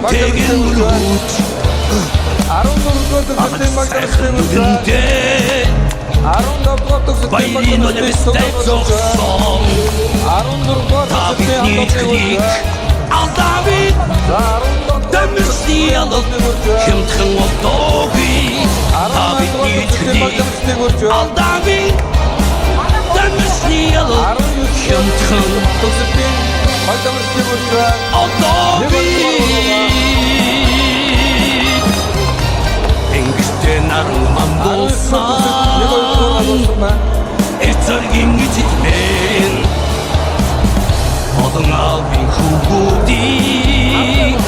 Тэгэнрүүч 14-р төгсөлтийн Магдалины Гэнтэй 15-р төгсөлтийн Баялын олимпиадай зогсон 14-р Табитний крик Алдавид Дэмсний алд Хэмтхэн одоогүй Табитний крик Алдавид Дэмсний алд Хэмтхэн төгсөлтийн Магдалины одоогүй Энгэртэй наран болсан Эцэргийн эцэгмэн Олон авийн хүүгүүдийг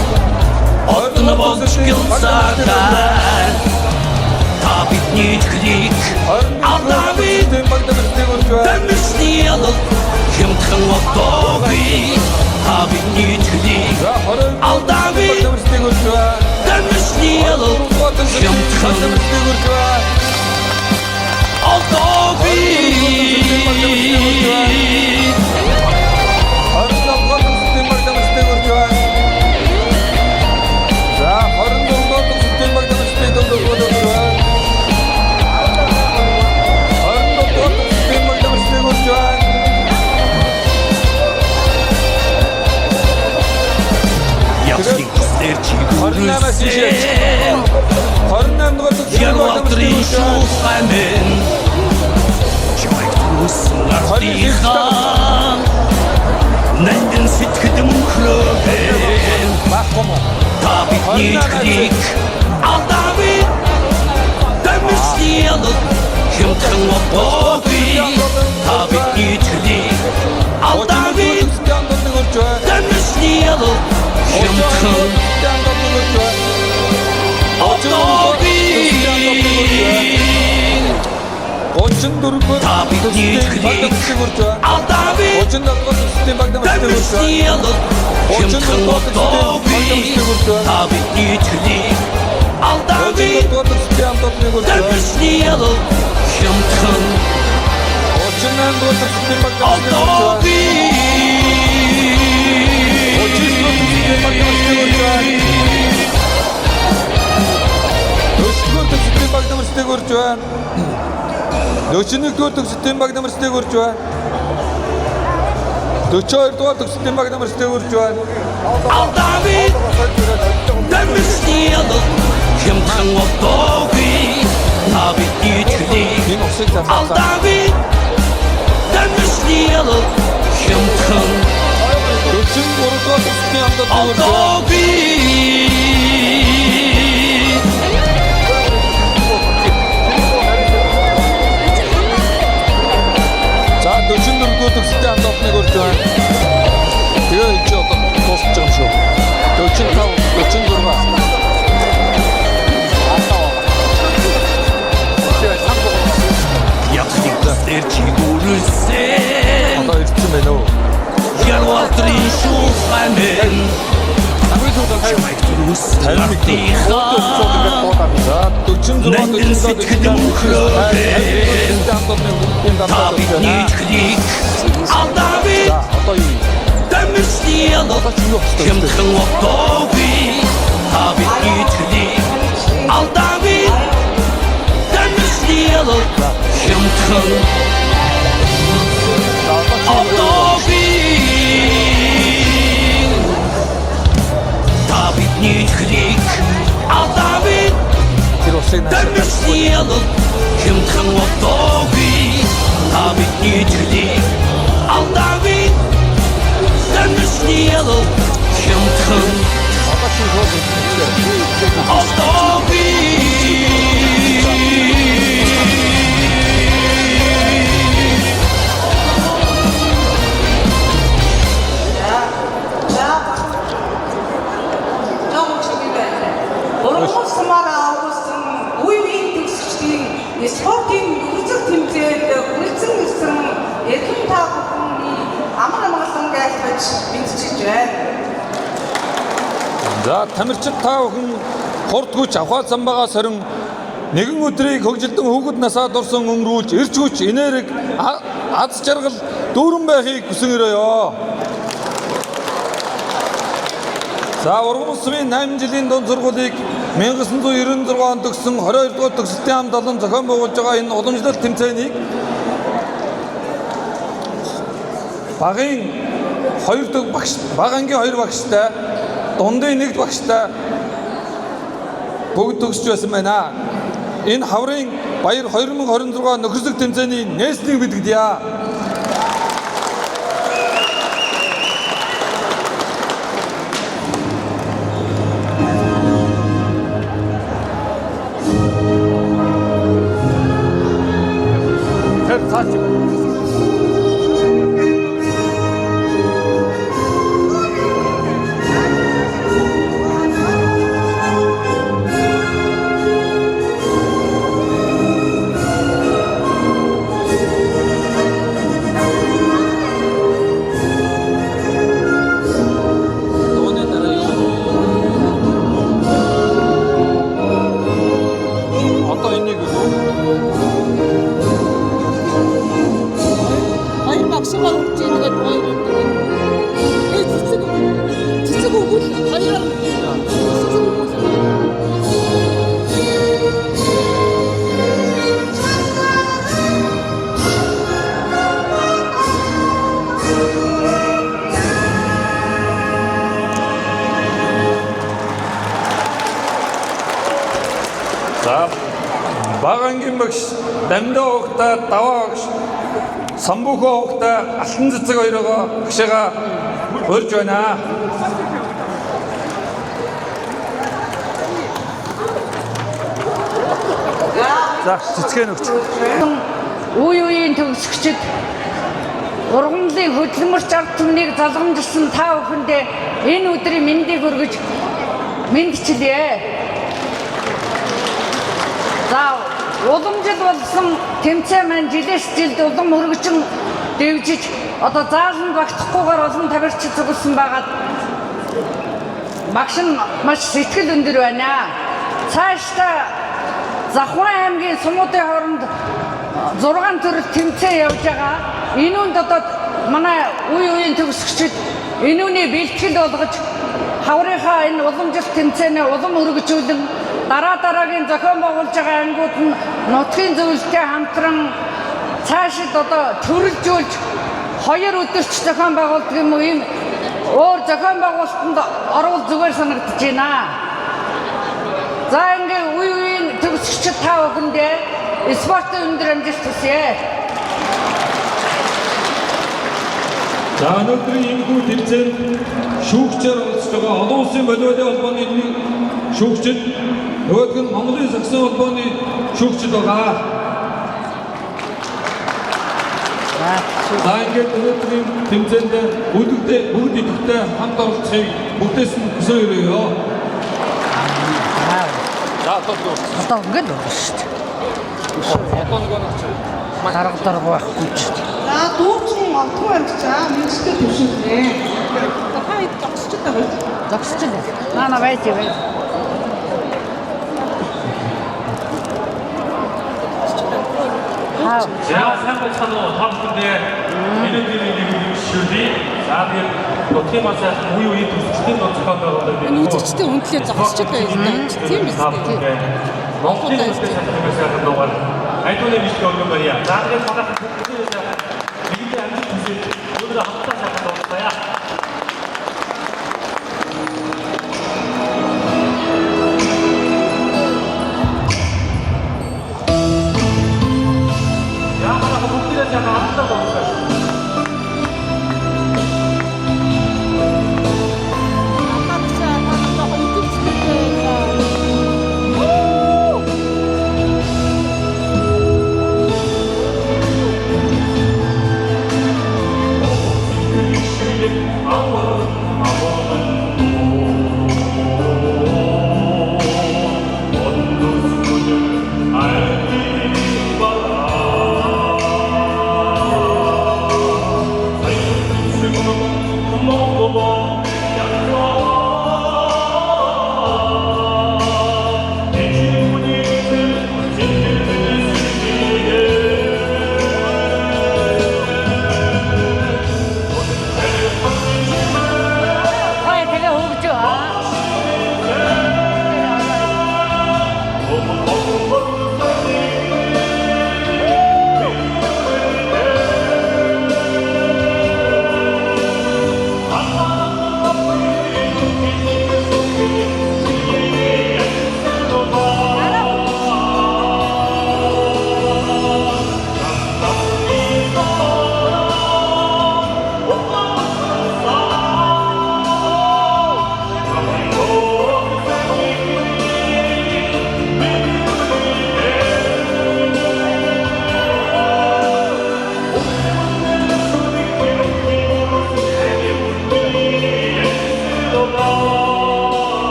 Отон болж гялсаатай Та бидний крик Алдавид Дэмсний алд Хэмтхэн одоогүй Та бидний крик Алдавид Дэмсний алд Хэмтхэн одоогүй Явцлыг хүслэр чигүүрсэн 28-р Ярватрын шуухамэн Чамайг түрүүлсэн ардынхан Нандин сэтгэд мөнхрөөгэн Та бидний крик Алдавид Дэмсний алд Хэмтхэн одоогүй Та бидний крик Алдавид Дэмсний алд Хэмтхэн одоогүй 34-р Та бидний крик Алдавид 37-р төгсөлтийн Дэмсний алд Хэмтхэн одоогүй Та бидний крик Алдавид Дэмсний алд Хэмтхэн одоогүй Нөчнөгдүгээр төгсөлтийн баг намарсыг үрж байна. 42-дугаар төгсөлтийн баг намарсыг үрж байна. Алдавид Дэмсний алд Хэмтхэн одоогүй Та бидний крик Алдавид Дэмсний алд Хэмтхэн 43-дугаар төгсөлтийн хамтад одоогүй За 44-р төгсөлтийн хамтад үрж байна. Тэгээ чи одоо дуусч байгаа юм шүү. 45, 44. Явцлыг хүслэр чигүүрсэн Одоо ирсэн байна уу? Ярватрын шуухамэн Чамайг түрүүлсэн ардынхан За 46-р сэтгэд мөнхрөөгэн Та бидний крик Алдавид одоо юу? Дэмсний алд Хэмтхэн одоогүй Та бидний крик Алдавид Дэмсний алд Хэмтхэн одоогүй Та бидний крик Алдавид Тэр усыг Дэмсний алд Хэмтхэн одоогүй Та бидний крик Алдавид Дэмсний алд Хэмтхэн одоогүй спортын үржих тэмцээнд хүрэлцэн ирсэн эрхэм та бүхний амар амгалан гайлтгаж мэдчиж байна. За тамирчин та бүхэн хурдгүйч авхаа замбагаа сорин нэгэн өдрийг хөгжилдөн хүүхэд насаад орсон өнгөрүүлж ирж хүч энерги аз жаргал дүүрэн байхыг хүсэн өрөөё. За ургамал сумын 8 жилийн дунд сургуулийг 1996 онд төгссөн 22 дугаар төгсөлтийн хамт олон зохион байгуулж байгаа энэ уламжлалт тэмцээнийг багын 2 дахь багш, бага ангийн 2 багштай, дундын 1 багштай бүгд төгсч байсан байна. Энэ хаврын баяр 2026 нөхөрлөг тэмцээний нээслийг бэлтгэдье. Хоёр багшгаа үрж ийгээд хоёр өгдөг. Ээ цэцэг өгвөл хоёр За бага ангийн багш Дамдаа хугтаа даваа багш Самбухоо хугтаа алтан цэцэг хоёроо багшаа урьж байна. За цэцгээ нөгч. Үе үеийн төгсөгчд ургамлын хөдөлмөрч ард түмнийг залгамжилсан та бүхэндээ энэ өдрийн мэндийг хүргэж мэндчлээ. За уламжил болсон тэмцээн маань жилээс жилд улам хөргөжин дэвжиж одоо зааланд багтахгүйгээр олон тавирч зүгэлсэн байгаад багш нь маш сэтгэл өндөр байна. Цаашдаа Захуан аймгийн сумуудын хооронд 6 төрөл тэмцээн явж байгаа. Энүүнд одоо манай үе үеийн төгсөгчид энүүний бэлтгэл болгож хаврынхаа энэ уламжлалт тэмцээнээ улам өргөжүүлэн дараагийн зохион байгуулж байгаа ангууд нь нутгийн зөвлөлтөй хамтран цаашид одоо төрөлжүүлж 2 өдөрч зохион байгуулдаг юм уу ийм өөр зохион байгуулалтанд орвол зүгээр санагдаж байна. За ингээ үе үеийн төгсөгчид та бүхэндээ спортын өндөр амжилт хүсье. За өнөөдрийн энэхүү тэмцээнд шүүгчээр оролцож байгаа олон улсын волейболын холбооны шүүгчид нөгөөх нь Монголын саксын холбооны шүүгчид байгаа. За ингээд өнөөдрийн тэмцээнд бүгд идэвхтэй хамт оролцохыг бүгдээс нь хүсэе. За Одоо ингээд байна шүү дээ. Дарга байхгүй ч. За дуучин онцгой барьцаа мэрэгчтэй төвшөлтэй. Та хэд зогсож байгаа вэ? Зогсож байна. Наа байж. 제가 생각하는 다음번에 이런들이 шүлий. За тэгээд нутгийн бас үе төсчдийн нууцтай Үнэчтэй үнэхээр зогсож байна. Тийм биз дээ. Монголын төсчдийн санхүүгийн дугаар айдууны бишг өргөн барья. За тэгээд манайх бүгдээрээ нэгдээ амжилт хүсье. Өнөөдөр хамтдаа сайхан дуусгая.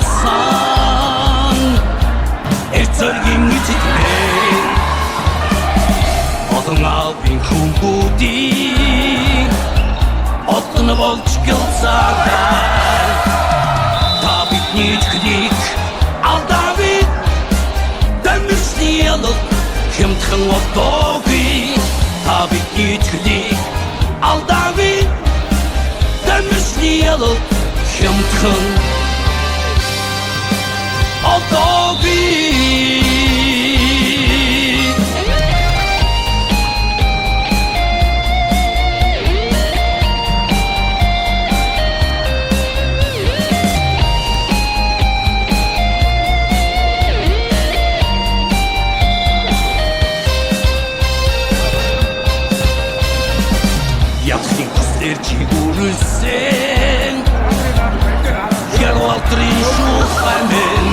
болсон эцэргийн эцэгмэн олон авийн хүмүүдийн отон болж гэлцаагаар та бидний чөлийг алдавид дэмжлэл хэмтхэн одоогүй та бидний чөлийг алдавид дэмжлэл хэмтхэн одоогүй Чигүрсэн Ярвалтрын шухамэн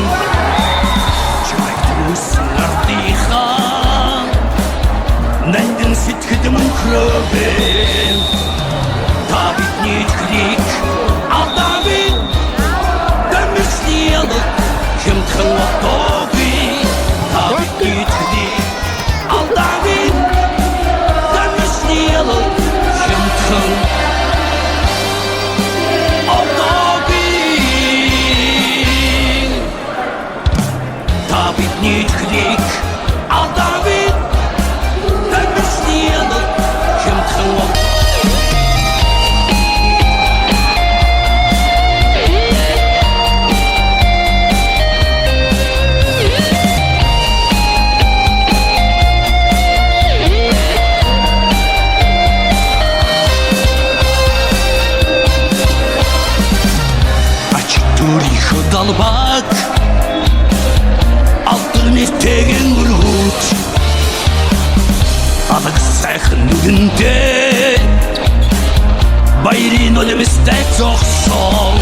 Чамайгтүсэн ардихан Нандин сэтгэд мөнхрövэн Та бидний чөлийг алдавид дэмжлэл хэмтхэн одоогүй Та бидний чөлийг алдавид дэмжлэл хэмтхэн бидний чөлийг алдавид дэмжлэл хэмтхэн Ачтурийнхөө далбаг Нэтэгэн өргөж Алаг сайхан нүгэндээ Баярын олимстай зогсон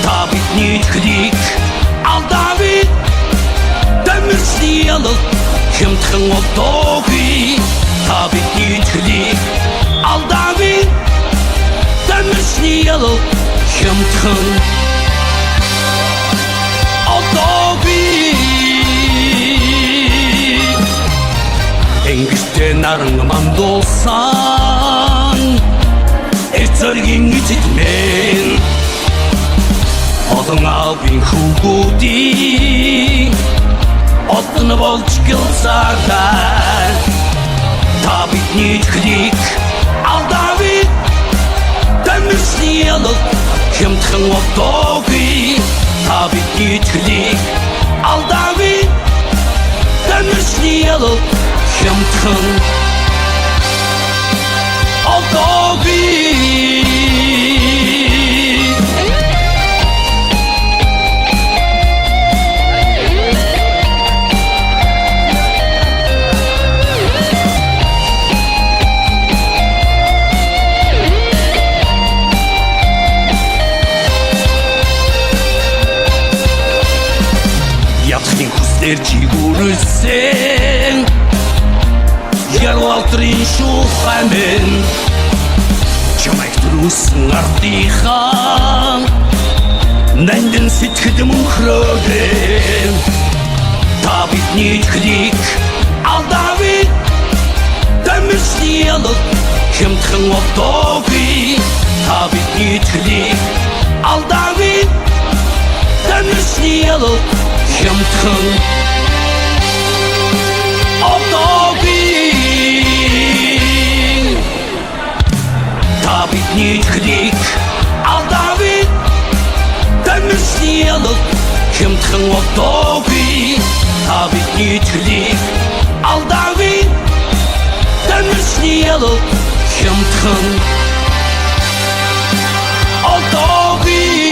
Та бидний чөлийг алдавид дэмжлэл хэмтхэн одоогүй Та бидний чөлийг алдавид дэмжлэл хэмтхэн одоогүй Энгэртэй наран мандуулсан эцэргийн эцэгмэн олон авийн хүмүүдийн отон болж гэлцаагаар та бидний чөлийг алдавид дэмжлэл хэмтхэн одоогүй та бидний чөлийг алдавид дэмжлэл хэмтхэн одоогүй Ятхын хүслэр чигүрсэн Ярвалтрын шухамэн Чамайгтүсэн ардихан Нандин сэтгэд мөнхрövэн Та бидний чөлийг алдавид дэмжлэл хэмтхэн одоогүй Та бидний чөлийг алдавид дэмжлэл хэмтхэн одоогүй Та бидний чөлийг алдавид дэмжлэл хэмтхэн одоогүй Та бидний чөлийг алдавид дэмжлэл хэмтхэн одоогүй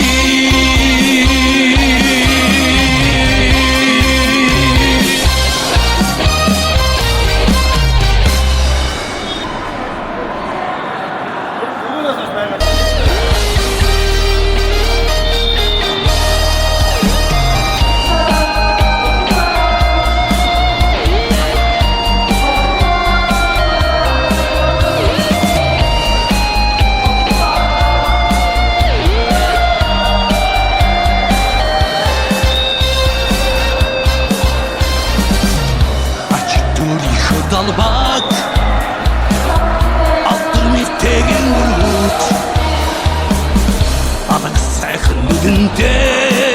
Алаг сайхан нүдэндээ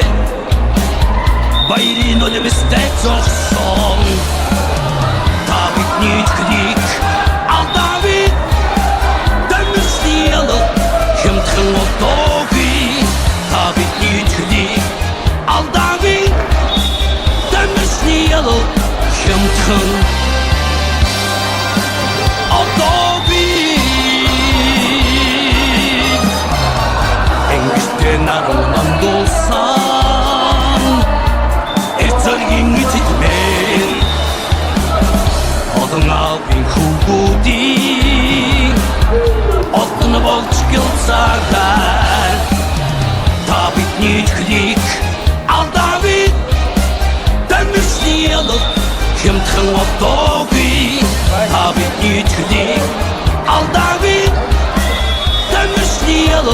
баярын үлэмстэй зогсон та бидний итгэлийг алдаагүй дамжуулсан хямдхан одоогүй та бидний итгэлийг алдаагүй дамжуулсан хямдхан одоогүй Энгэртэй наран мандуулсан эцэргийн эцэгмэн Одон аавын хүүгүүдийг Одон болж гэлцаагаар Та бидний итгэлийг алдаагүй дамжуулсан хямдхан одоогүй Та бидний итгэлийг алдаагүй дамжуулсан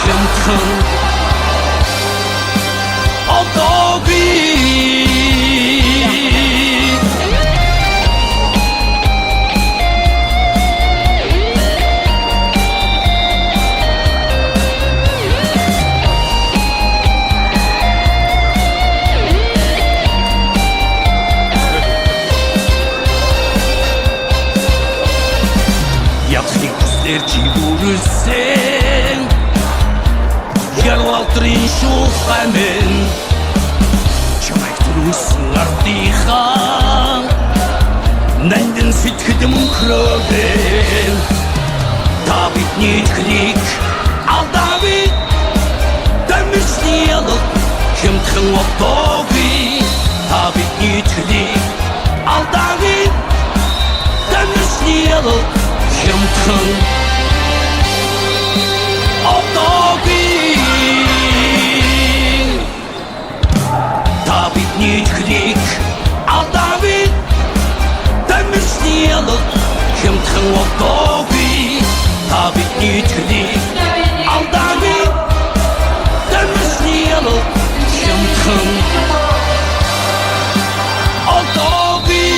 хямдхан одоогүй Ятхик хүслэр чи бүрэлсэн Ялвалтрын шухамэн Чамайг түрүүлсэн ардынхаа Нандин сэтгэд мөнхрөөгэн Та бидний итгэлийг алдаагүй дамжуулсан хямдхан одоогүй Та бидний итгэлийг алдаагүй дамжуулсан хямдхан одоогүй Та бидний итгэлийг алдаагүй дамжуулсан хямдхан одоогүй Та бидний итгэлийг алдаагүй дамжуулсан хямдхан одоогүй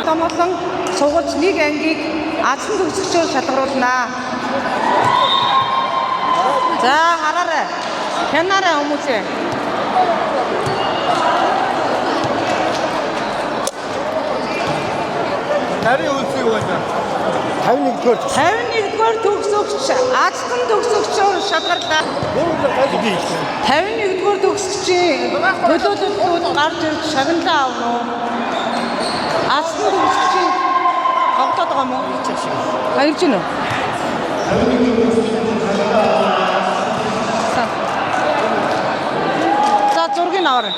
Томолон сургууль нэг ангийг азан төгсөгчөөр шалгаруулнаа. За хараарай. Хянаарай хүмүүсээ. Нарийн үлсийг байна. 51-р төгсөгч азан төгсөгчөөр шалгарлаа. 51-р төгсөгчийн төлөөлөлтүүд гарч ирж шагналаа авна уу? Азан төгсөгчийн тоглоод байгаа мó? Баярж гинөө. За зургийг аваарай.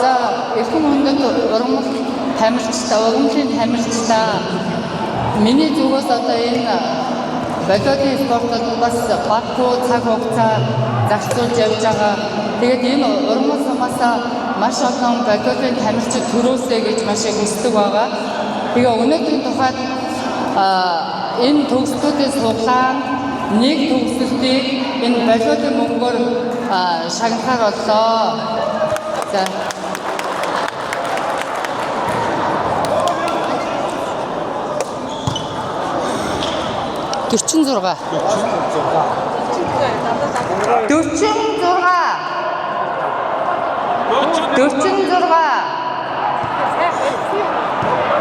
За эрхэм хүндэт уран тамирчтай, уран тамирчтай миний зүгээс одоо энэ бодит спортод бас багтуу цаг хугацаа зарцуулж явж байгаа. Тэгээд энэ уран сумаасаа маш олон бодит тамирчид төрөөсэй гэж маш их хүсдэг байгаа. Тэгээ өнөөдрийн тухайд энэ төгсгүүдийн суглаанд нэг төгсөлтийг энэ бодит мөнгөөр шагнахаар боллоо. За 46.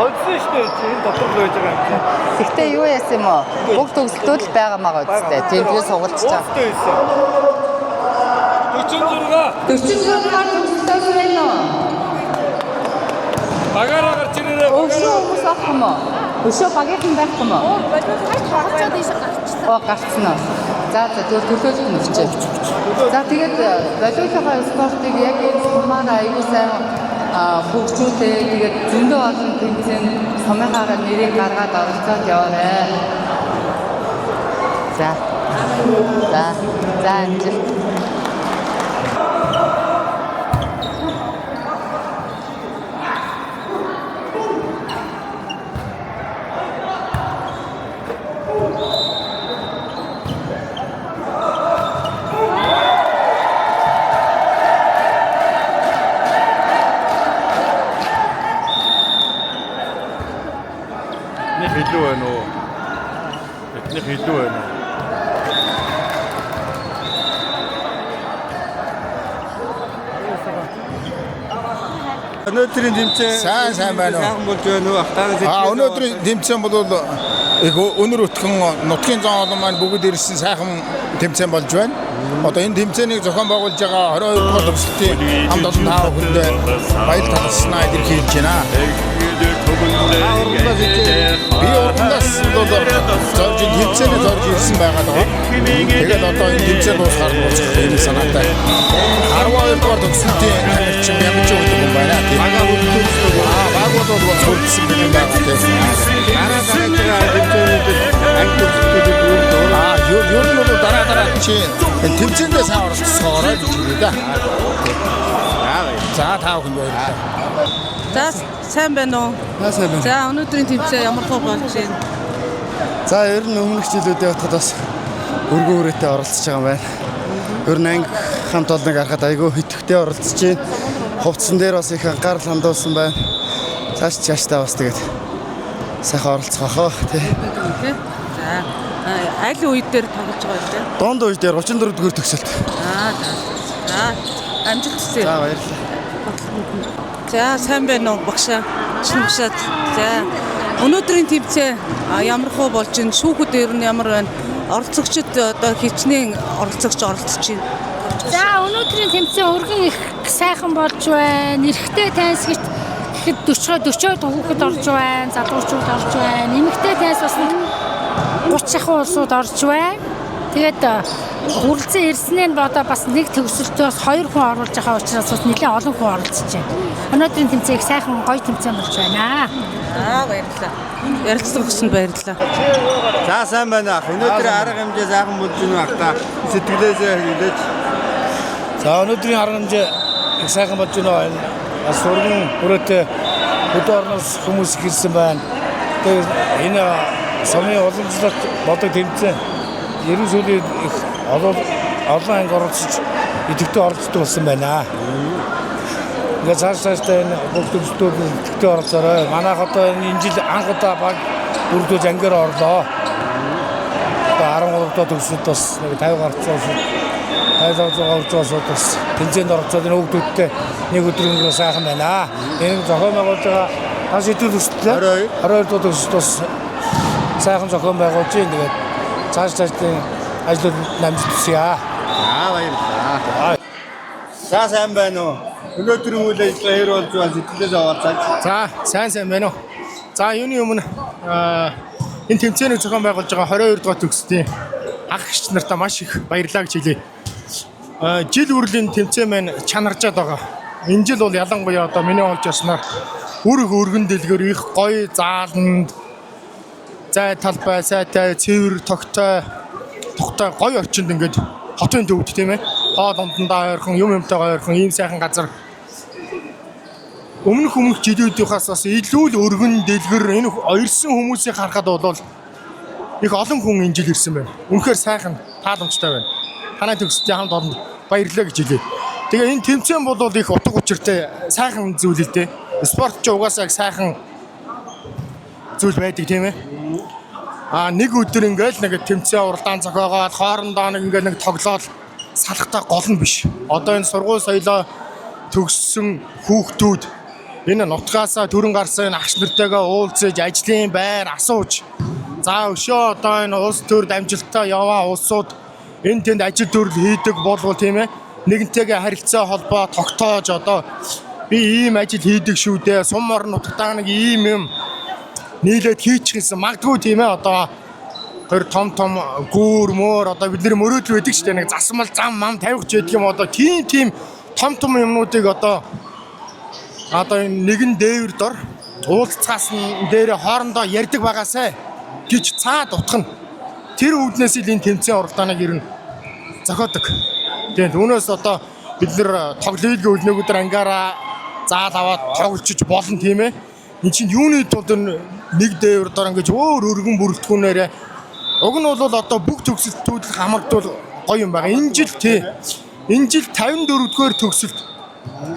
Олсон шүү дээ. Энэ дотор л байж байгаа юм. Гэхдээ юу яасан юм уу? Бүх төгсөлтүүд л байгаа маа үстэй. Тэмдгээ сугалж байгаа. 46 46-аар төгсөлтөөс байна уу? Багаараа гарч ирээрээ. Өшөө хүмүүс авах юм уу? Өшөө багийнхан байх юм уу? Гарцсан уу? За тэгвэл төлөөлөх нь өчөө. За тэгээд волейболын спортыг яг энэ маань аюул сайн хөгжүүлээ. Тэгээд зөндөө олон тэмцээнд сумынхаа нэрийг гаргаад оролцоод яваарай. За амжилт. Илүү байна уу? Этнийх илүү байна уу? Өнөөдрийн тэмцээн сайн байна уу? Сайхан болж байна уу? Ахтаа Өнөөдрийн тэмцээн бол их өнөр өтгөн нутгийн зам олон маань бүгд ирсэн сайхан тэмцээн болж байна. Одоо энэ тэмцээнийг зохион байгуулж байгаа 22 дугаар төгсөлтийн хамт олон таа бүхэндээ баяр талархснаа илэрхийлж байна. Би урдаас зорж тэмцээний зорж ирсэн байгаа даа. Тэгээд одоо энэ тэмцээн дуусгаар дуусах юм санаатай. 12 дугаар төгсөлтийн хамтчин ямарч өгдөг юм байна. Бага бол зөвсөн юм байна. Ер нь бол дараа чи тэмцээндээ сайн оролцохоорой гэж хэлээ да. За таа хүн байна. За сайн байна уу? сайн байна. За өнөөдрийн тэмцээн ямар хөө болж байна? За ер нь өмнөх жилүүдэд явахад бас өргөн үрээтэй оролцож байгаа юм байна. Ер нь анги хамт олныг харахад айгүй хитвэтэй оролцож байна. Хувцсан дээр бас их анхаарал хандуулсан байна. Цаашдаа бас тэгээд сайхан оролцох аа тий. За аль үед дээр тоглож байгаа вэ? Донд үе дээр 34 дугаар төгсөлт. За амжилт хүсье. За баярлалаа. За сайн байна уу багшаа? Шингшаад. За өнөөдрийн тэмцээн ямар хөө болж байна? Шүүхүүд ер нь ямар байна? Оролцогчид одоо хичнээн оролцогч оролцож байна. За өнөөдрийн тэмцээн өргөн их сайхан болж байна. Эрэгтэй теннисгт гэхэд 40 хүүхэд орж байна. Залуучууд орж байна. Эмэгтэй теннис бас 30 ахуй улсууд орж байна. Тэгээд хүрэлцэн ирснээр нь одоо бас нэг төгсөлтөөс 2 хүн оруулж байгаа учраас бас нэлээд олон хүн оролцож байна. Өнөөдрийн тэмцээг сайхан гоё тэмцээн болж байна. Баярлалаа. Ярилцсан өгсөнд баярлалаа. За сайн байна. Өнөөдөр арга хэмжээ сайхан болж байна уу ахта. Сэтгэлээсээ хэлээч. За өнөөдрийн арга хэмжээ их сайхан болж байна. Бас өргөн хүрээтэй өдөр орноос хүмүүс ирсэн байна. Тэгээд энэ сумын уламжлалт бодог тэмцээн ерөнхийдөө их олон анги оролцож идэвхтэй оролцдог болсон байна. Ингээд цаашдаа энэ бүх төвчдүүд идэвхтэй оролцоорой. Манайх одоо энэ жил анх удаа баг бүрдүүлж ангиар орлоо. Одоо 13 дахь төвчд бас нэг 50 гарцсан. 55 орцоос бас тэмцээнд оролцоод энэ хүүхдүүдтэй нэг өдөр өнгөрөө сайхан байна. Энэ зохион байгуулж байгаа хас идэв төслөө 22 дахь төвчд бас сайхан зохион байгуулж байна. Тэгээд цаашдаа ажлууд намжиж төсөе. Баярлалаа. За сайн байна уу? Өнөөдрийн үйл ажиллагаа хэр болж байна? Сэтгэлээс аваад. За сайн байна уу? За юуны өмнө энэ тэмцээнийг зохион байгуулж байгаа 22 дахь төгсөлтийн ах эгч нартаа маш их баярлалаа гэж хэлье. Жил үрлийн тэмцээн маань чанаржаад байгаа. Энэ жил бол ялангуяа одоо миний олж яснаар өргөн дэлгэр их гоё зааланд зай талбай, сайтай, цэвэр, тогтой гоё орчинд ингээд хотын төвд тийм ээ. Хоол ундандаа ойрхон, юм юмтайгаа ойрхон ийм сайхан газар. Өмнөх жилүүдийнхээс бас илүү л өргөн дэлгэр энэ ирсэн хүмүүсийг харахад бол их олон хүн энэ жил ирсэн байна. Үнэхээр сайхан тааламжтай байна. Танай төгсөлтийн хамт олонд баярлалаа гэж хэлье. Тэгээ энэ тэмцээн бол их утга учиртай сайхан зүйл л дээ. Спорт ч угаасаа сайхан зүйл байдаг тийм ээ. Нэг өдөр ингээл нэг тэмцээн уралдаан зохиогоод хоорондоо нэг тоглоод салахтай гол нь биш. Одоо энэ сургууль соёлоо төгссөн хүүхдүүд энэ нутгаасаа төрөн гарсан энэ агш нартайгаа уулзаж ажлын байр асууж за өшөө одоо энэ улс төрд амжилттай яваа улсууд энэ тэнд ажил төрөл хийдэг болвол тийм ээ нэгнтэйгээ харилцаа холбоо тогтоож одоо би ийм ажил хийдэг шүү дээ сум орон нутгатаа нэг ийм юм нийлээд хийчих гэсэн магадгүй тийм ээ одоо тэр том гүүр мөр одоо бид нэр мөрөөдөл байдаг шүү дээ нэг засмал зам мам тавих ч гэдэг юм одоо тийм том юмнуудыг одоо энэ нэгэн дээвэр дор уулзцаас нь дээр хоорондоо ярьдаг байгаасай гэж цаад утгах нь тэр үүднээс л энэ тэмцээн уралдааныг ер нь зохиодог. Тэгээд үүнээс одоо бид нэр тоглоёлын үлнээгүүдээр ангаараа заал аваад тоглолцож болно тийм ээ. Энд чинь юуны тулд нэг дээвэр дор ингэж өөр өргөн бүрэлдэхүүнээр уг нь бол одоо бүх төгсөлтүүд хамрагдвал гоё юм байна. Энэ жил 54-р төгсөлт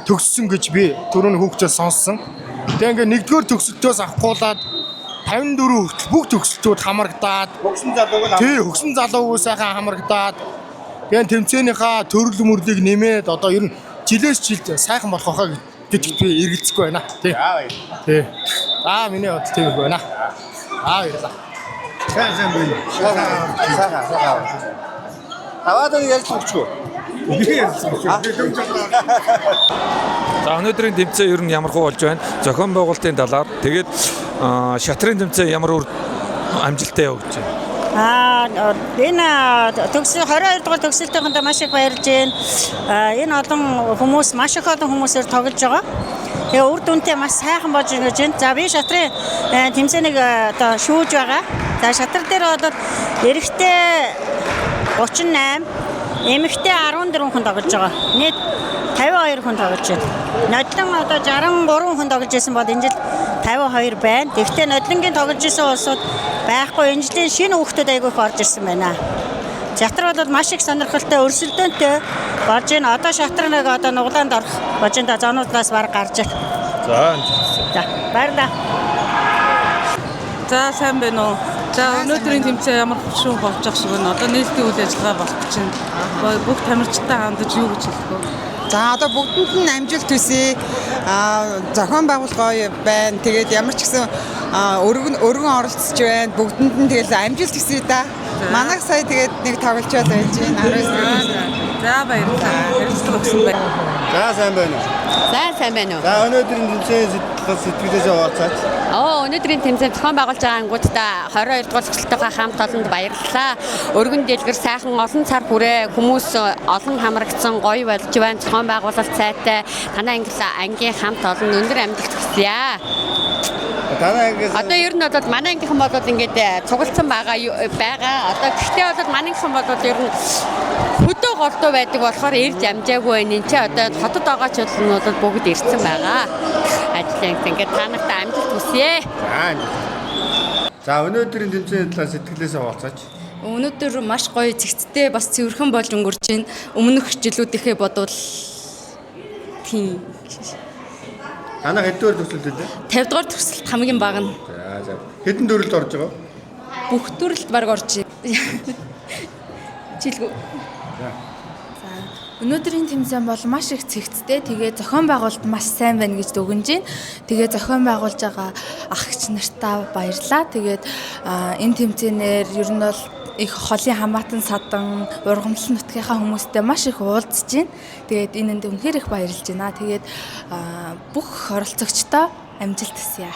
төгссөн гэж би түрүүний хүүхдээс сонссон. Тэгээ ингээ нэгдүгээр төгсөлтөөс авахгуулаад 54 хүртэл бүх төгсөлтүүд хамрагдаад хөгсөн залууг сайхан хамрагдаад тэгээ тэмцээнийхээ төрөл мөрлийг нэмээд одоо ер нь жилээс жилд сайхан болох хаа гэдэгт би эргэлзэхгүй байна. Тий. Миний бод тийм байна. Баярлалаа. Сайн байна. Сайхан. Аваад ярьж өгчгүй. За өнөөдрийн тэмцээн ер нь ямар хөө болж байна? Зохион байгуулалтын талаар тэгээд шатрын тэмцээн ямар үр амжилттай явж байна? Энэ 22 дугаар төгсөлтөнд маш их баярлж байна. Энэ олон хүмүүс маш их олон хүмүүсээр тоглож байгаа. Тэгээ үр дүнтэй маш сайхан болж байна гэж байна. За би шатрын тэмцээнийг одоо шүүж байгаа. За шатар дээр бол эрэгтэй 38, эмэгтэй 14 хүн тоглож байгаа. Нийт 52 хүн тоглож байна. Нодлон одоо 63 хүн тоглож байсан бол энэ жил 52 байна. Гэхдээ нодлонгийн тоглож исэн улсууд байхгүй. Энэ жилийн шинэ хүүхдүүд айгүй их орж ирсэн байна. Шатар бол маш их сонирхолтой өрсөлдөөнтэй болж байна. Одоо шатар нэг одоо нуглаанд орох болж байна. Зоонуудаас баг гарч байна. За баярлалаа. За сайн байна уу? За өнөөдрийн тэмцээн ямар хөшүүн болж байгаа шиг байна. Одоо нийтийн үйл ажиллагаа болох гэж байна. Бүх тамирчтай хандаж юу гэж хэлэх вэ? За одоо бүгдэнд нь амжилт хүсье. Зохион байгуулалт байна. Тэгээд ямар ч гэсэн өргөн оролцож байна. Бүгдэнд нь тэгэл амжилт хүсье да. Манайх сая тэгээд нэг тоглолцоод байж байна. 19 За баярлалаа. Ярилцлага өгсөн байна. За сайн байна уу? Сайн байна уу? За өнөөдрийн тэмцээн сэтгэлээс хуваалцаач. Өнөөдрийн тэмцээн зохион байгуулж байгаа ангуудтай 22 дугаар төгсөлтөйгөө хамт олонд баярлалаа. Өргөн дэлгэр сайхан олон цар хүрээ хүмүүс олон хамрагдсан гоё болж байна. Зохион байгуулалт сайтай танай ангийн хамт олон өндөр амжилт хүсье. Одоо ер нь бол манай ангийнхан бол ингээд цугласан байгаа. Одоо гэхдээ бол манайхан бол ер нь хөдөө голдуу байдаг болохоор ирж амжаагүй байна. Энд чи одоо хотод байгаа ч бол бүгд ирсэн байгаа. Ажлын ингээд танахтай амжилт хүсье. За өнөөдрийн тэмцээний талаар сэтгэлээсээ хуваалцаач. Өнөөдөр маш гоё цэгцтэй бас цэвэрхэн болж өнгөрч байна. Өмнөх жилүүдийнхээ бодвол тийм. Танаа хэдгээр төгсөлт вэ? 50 дугаар төгсөлт хамгийн бага нь. За. Хэдэн төрөлд орж байгаа? Бүх төрөлд баг орж байна. Жилгүй. Өнөөдрийн тэмцээн бол маш их цэгцтэй. Тэгээ зохион байгуулалт маш сайн байна гэж дүгнэж байна. Тэгээ зохион байгуулж байгаа ах эгч нартаа баярлалаа. Тэгээд энэ тэмцээнээр ер нь бол их холын хамаатан садан ургамлал нутгийнхаа хүмүүстэй маш их уулзж байна. Тэгээд энэнд үнэхээр их баярлж байна. Тэгээд бүх оролцогчдоо амжилт хүсье.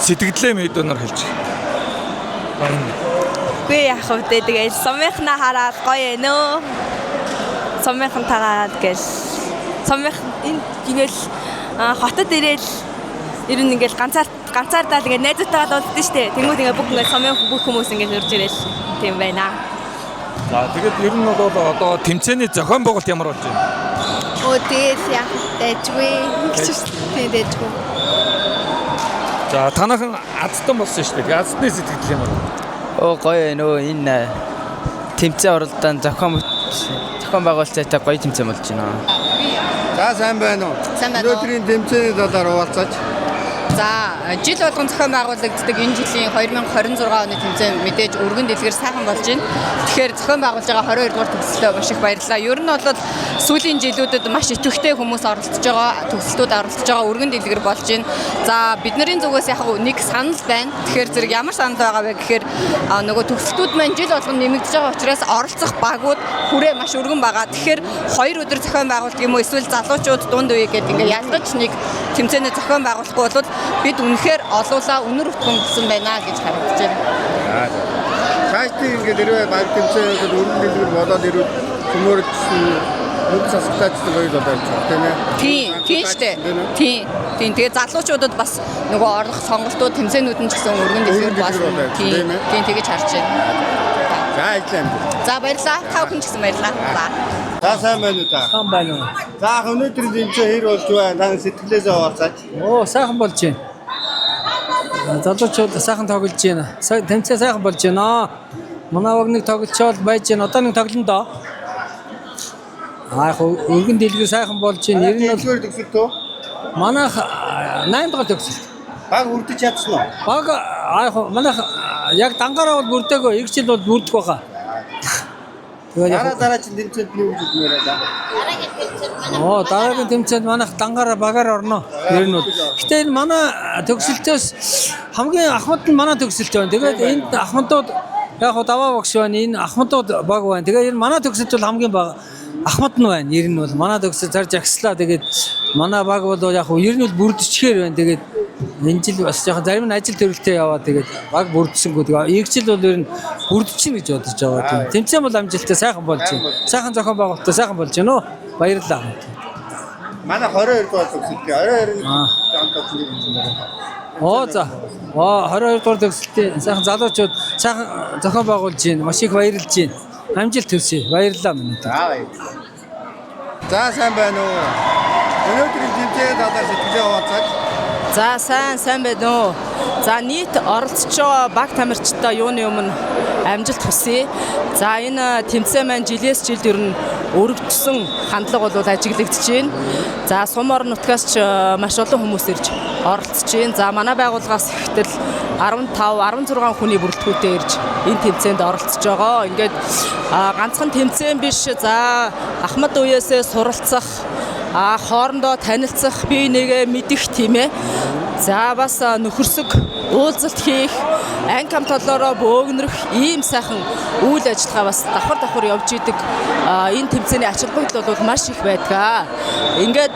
Сэтгэлдээ мэдүүнээр хэлж. Гүй яах вэ? Тэгээд сумынхнаа хараад гоё нөө. Сумынхан тагаад гэл. Сумын энэ ингээл хотод ирээл ер нь ингээл ганцаардаа ингээд найзуудтайгаа дуулдсан шүү дээ. Тэнгүүд ингээд бүх ингээд сумын бүх хүмүүс ингээд нөрж ирээл тийм байна. За тэгээд ер нь бол одоо тэмцээний зохион байгуулалт ямар болж байна? Тэгээд яах дэжгүй. Тийм дэжгүй. За танахан азтан болсон шүү дээ. Азтны сэтгэл ямар вэ? Гоё нөө энэ тэмцээн оролдоон зохион байгуулалттай гоё тэмцээн болж байна. За сайн байна уу? Өнөөдрийн тэмцээний талаар хуваалцаач. За жил болгон зохион байгуулагддаг энэ жилийн 2026 оны тэмцээн мэдээж өргөн дэлгэр сайхан болж байна. Тэгэхээр зохион байгуулж байгаа 22 дугаар төгсөлтөө маш их баярлалаа. Ер нь бол сүүлийн жилүүдэд маш идэвхтэй хүмүүс оролцож байгаа, төгсөлтүүд оролцож байгаа өргөн дэлгэр болж байна. За бидний зүгээс яг нэг санал байна. Тэгэхээр зэрэг ямар санал байгаа вэ гэхээр нөгөө төгсөлтүүд маань жил болгон нэмэгдэж байгаа учраас оролцох багууд хүрээ маш өргөн байгаа. Тэгэхээр 2 өдөр зохион байгуулдаг юм уу эсвэл залуучууд дунд үе гэдэг ингээ ялгаж нэг тэмцээний зохион байгуулахгүй бол бид үнэхээр олуулаа өнөр өтгөн гэсэн байна гэж харагдаж байна. Цаашдын ингээд хэрвээ баг тэмцээнд өргөн дэлгэр болоод ирвэл төмөрчсөн нүд сасгалтаачдаг гоё болоод тийм ээ. Тийм шүү дээ. Тийм. Тэгээ залуучуудад бас нөгөө орлох сонголтууд тэмцээнүүд нь ч гэсэн өргөн дэлгэр болно. Тийм тэгэж харж байна. За ажиллана. За баярлалаа. Та бүхэн ч гэсэн баярлалаа. За сайн байна уу та? Сайн байна уу. За өнөөдрийн тэмцээн хэр болж байна? Та сэтгэлээсээ хаваацаач. Оо сайхан болж байна. Залуучууд сайхан тоглож байна. Тэмцээн сайхан болж байна. Манай вагныг тоглолцоод байж байна. Одоо нэг тоглоно доо. Яг өргөн дэлгэр сайхан болж байна. Ер нь бол төгсөлт үү? Манайх 8 дахь төгсөлт. Баг үрдэж чадсан уу? Баг манайх яг дангаараа бол бүрдээгүй. Их жил бол бүрдэх байгаа. Дараа чинь тэмцээнд юу гэж хэлмээр байна? Оо дараагийн тэмцээнд манайх дангаараа багаар орно. Ер нь бол. Гэтэ энэ манай төгсөлтөөс хамгийн ахмад нь манай төгсөлт байна. Тэгээд энд ахмадууд яг даваа багш байна. Энэ ахмадууд баг байна. Тэгээд энэ манай төгсөлт бол хамгийн бага ахмад нь байна. Ер нь бол манай төгсөлт зарж агслаа. Тэгээд манай баг бол яг ер нь бол бүрдчихээр байна. Тэгээд энэ жил бас яг зарим нь ажил төрөлтэй яваа. Тэгээд баг бүрдсэнгүй. Тэгээд ийг жил бол ер нь бүрдчихнэ гэж бодож байгаа. Тэмцээн бол амжилттай сайхан болж байна. Сайхан зохион байгуулалттай сайхан болж байна уу? Баярлалаа. Манай 22 дугаар төгсөлтөө 22-ын хамтлагийн Оо за. 22 дугаар төгсөлтийн сайхан залуучууд сайхан зохион байгуулж байна. Маш их баярлж байна. Амжилт төсөе. Баярлалаа минь. За сайн байна уу? Өнөөдрийн тэмцээний талаар сэтгэлээ хаваацаач. За сайн байна уу? За нийт оролцож байгаа баг тамирчтай юуны өмнө амжилт хүсье. За энэ тэмцээн маань жилээс жилд ер нь өргөжсөн хандлага бол ажиглагдаж байна. За сум орон нутгаас ч маш олон хүмүүс ирж оролцож байна. За манай байгууллагаас ихтэл 15-16 хүний бүрэлдэхүүнтэй ирж энэ тэмцээнд оролцож байгаа. Ингээд ганцхан тэмцээн биш. За ахмад үеэсээ суралцах, хоорондоо танилцах, бие нэгээ мэдэх тийм ээ. За бас нөхөрсөг уулзалт хийх, анги хам толоороо бөөгнөрөх ийм сайхан үйл ажиллагаа бас давхар явж идэг. Энэ тэмцээний ач холбогдол бол маш их байдаг. Ингээд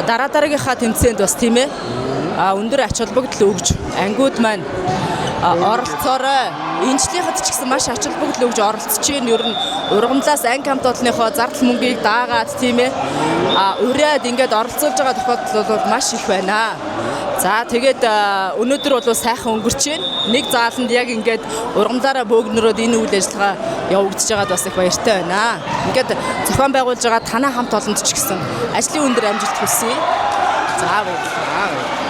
дараагийнхаа тэмцээнд бас тийм ээ. Өндөр ач холбогдол өгж ангиуд маань оролцоорой. Энэчлийнхад ч гэсэн маш ач холбогдол өгж оролцож байна. Ер нь ургамлаас анги хамт олонныхоо зардал мөнгийг даагаад тийм ээ. Ураад ингээд оролцуулж байгаа тохиолдол бол маш их байна. За тэгээд өнөөдөр бол сайхан өнгөрч байна. Нэг зааланд яг ингээд ургамлаараа бөөгнөрөөд энэ үйл ажиллагаа явагдаж байгаад бас их баяртай байна. Ингээд зохион байгуулж байгаа танаа хамт олонд ч гэсэн ажлын өндөр амжилт хүсье. За баярлалаа.